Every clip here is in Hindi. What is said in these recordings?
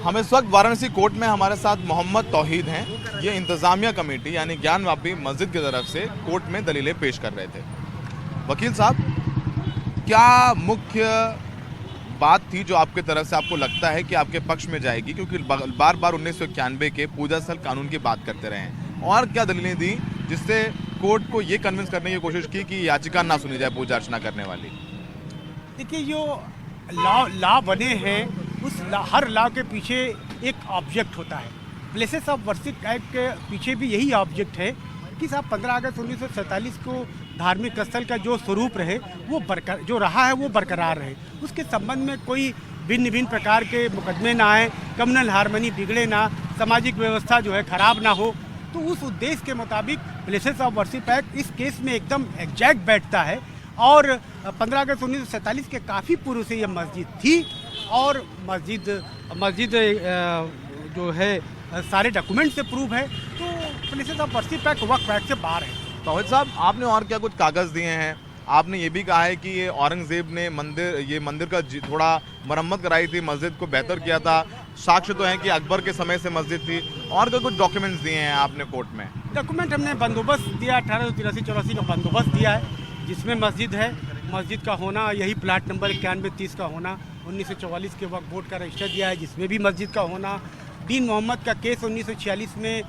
हम इस वक्त वाराणसी कोर्ट में, हमारे साथ मोहम्मद तौहीद हैं। ये इंतजामिया कमेटी यानी ज्ञानवापी मस्जिद की तरफ से कोर्ट में दलीलें पेश कर रहे थे। वकील साहब, क्या मुख्य बात थी जो आपके तरफ से आपको लगता है कि आपके पक्ष में जाएगी, क्योंकि बार बार 1991 के पूजा स्थल कानून की बात करते रहे हैं, और क्या दलीलें दी जिससे कोर्ट को ये कन्विंस करने की कोशिश की कि याचिका ना सुनी जाए पूजा अर्चना करने वाली? देखिए, जो लॉ बने हैं उस हर लॉ के पीछे एक ऑब्जेक्ट होता है। प्लेसेस ऑफ वर्शिप एक्ट के पीछे भी यही ऑब्जेक्ट है कि साहब 15 अगस्त 1947 को धार्मिक स्थल का जो स्वरूप रहे वो जो रहा है वो बरकरार रहे। उसके संबंध में कोई भिन्न भिन्न प्रकार के मुकदमे ना आए, कम्युनल हार्मनी बिगड़े ना, सामाजिक व्यवस्था जो है खराब ना हो। तो उस उद्देश्य के मुताबिक प्लेसेस ऑफ वर्शिप एक्ट इस केस में एकदम एग्जैक्ट बैठता है। और 15 अगस्त 1947 के काफ़ी पूर्व से ये मस्जिद थी, और मस्जिद जो है सारे डॉक्यूमेंट से प्रूव है। तो places of worship act Waqf act से बाहर है। तौहीद साहब, आपने और क्या कुछ कागज़ दिए हैं? आपने ये भी कहा है कि ये औरंगजेब ने मंदिर का थोड़ा मरम्मत कराई थी, मस्जिद को बेहतर किया था। साक्ष्य तो हैं कि अकबर के समय से मस्जिद थी। और क्या कुछ डॉक्यूमेंट्स दिए हैं आपने कोर्ट में? डॉक्यूमेंट हमने बंदोबस्त दिया, 1883-84 का बंदोबस्त दिया है, जिसमें मस्जिद है। मस्जिद का होना, यही प्लाट नंबर 9130 का होना, 1944 के वक्त बोर्ड का रजिस्टर दिया है जिसमें भी मस्जिद का होना। दीन मोहम्मद का केस 1946 में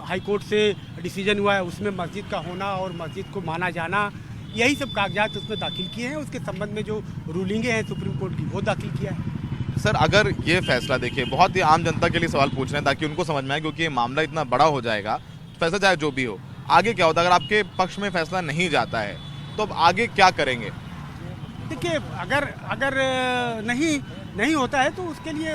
हाई कोर्ट से डिसीजन हुआ है, उसमें मस्जिद का होना और मस्जिद को माना जाना, यही सब कागजात उसमें दाखिल किए हैं। उसके संबंध में जो रूलिंगें हैं सुप्रीम कोर्ट की वो दाखिल किया है। सर, अगर ये फैसला, देखिए बहुत ही आम जनता के लिए सवाल पूछ रहे हैं ताकि उनको समझ में आए, क्योंकि ये मामला इतना बड़ा हो जाएगा, फैसला चाहे जो भी हो, आगे क्या होता है? अगर आपके पक्ष में फैसला नहीं जाता है तो अब आगे क्या करेंगे? देखिए, अगर नहीं होता है तो उसके लिए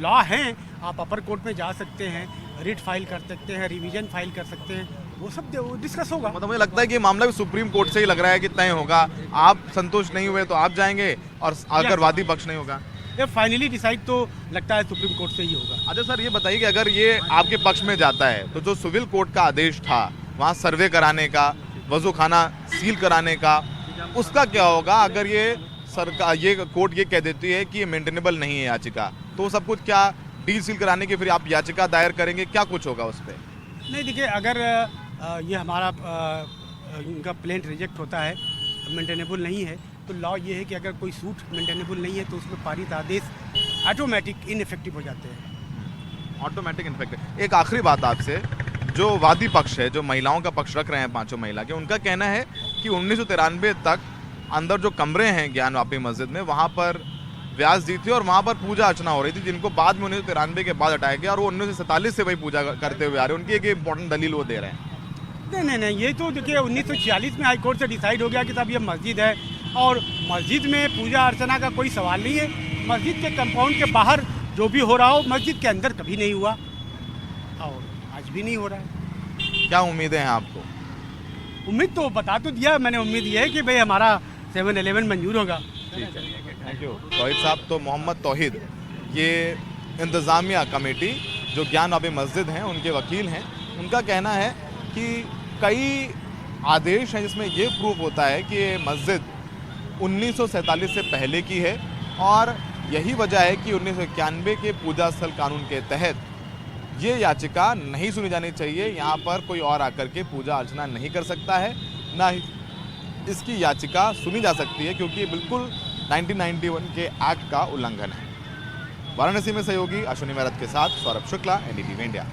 लॉ हैं। आप अपर कोर्ट में जा सकते हैं, रिट फाइल कर सकते हैं, रिवीजन फाइल कर सकते हैं, वो सब डिस्कस होगा। मतलब मुझे लगता है कि मामला भी सुप्रीम कोर्ट से ही लग रहा है कि तय होगा। आप संतुष्ट नहीं हुए तो आप जाएंगे, और अगर वादी पक्ष नहीं होगा, ये फाइनली डिसाइड तो लगता है सुप्रीम कोर्ट से ही होगा। अच्छा सर, ये बताइए कि अगर ये आपके पक्ष में जाता है तो जो सिविल कोर्ट का आदेश था वहाँ सर्वे कराने का, वजू खाना सील कराने का, उसका क्या होगा? अगर ये कोर्ट ये कह देती है कि ये मेंटेनेबल नहीं है याचिका, तो सब कुछ क्या डील सील कराने की फिर आप याचिका दायर करेंगे, क्या कुछ होगा उस पर? नहीं, देखिए, अगर ये हमारा इनका प्लेंट रिजेक्ट होता है, मेंटेनेबल नहीं है, तो लॉ ये है कि अगर कोई सूट मेंटेनेबल नहीं है तो उसमें पारित आदेश ऑटोमेटिक इनइफेक्टिव हो जाते हैं। Automatic in fact. एक आखिरी बात आपसे, जो वादी पक्ष है, जो महिलाओं का पक्ष रख रहे हैं पांचों महिला के, उनका कहना है कि 1993 तक अंदर जो कमरे हैं ज्ञानवापी मस्जिद में, वहाँ पर व्यास जी थे और वहाँ पर पूजा अर्चना हो रही थी, जिनको बाद में 1993 के बाद हटाया गया, और वो 1947 से वही पूजा करते हुए आ रहे हैं। उनकी एक इंपॉर्टेंट दलील वो दे रहे हैं। नहीं, ये तो देखिए 1946 में हाई कोर्ट से डिसाइड हो गया कि साहब ये मस्जिद है, और मस्जिद में पूजा अर्चना का कोई सवाल नहीं है। मस्जिद के कंपाउंड के बाहर जो भी हो रहा हो, मस्जिद के अंदर कभी नहीं हुआ और आज भी नहीं हो रहा है। क्या उम्मीदें हैं आपको? उम्मीद तो बता तो दिया मैंने, उम्मीद ये है कि भाई हमारा 7-11 मंजूर होगा। ठीक है, थैंक यू तौहीद साहब। तो मोहम्मद तौहीद, ये इंतजामिया कमेटी जो ज्ञानवापी मस्जिद हैं उनके वकील हैं। उनका कहना है कि कई आदेश हैं जिसमें ये प्रूफ होता है कि ये मस्जिद 1947 से पहले की है, और यही वजह है कि 1991 के पूजा स्थल कानून के तहत ये याचिका नहीं सुनी जानी चाहिए। यहाँ पर कोई और आकर के पूजा अर्चना नहीं कर सकता है, ना ही इसकी याचिका सुनी जा सकती है, क्योंकि बिल्कुल 1991 के एक्ट का उल्लंघन है। वाराणसी में सहयोगी अश्विनी मेहरत के साथ सौरभ शुक्ला, NDTV इंडिया।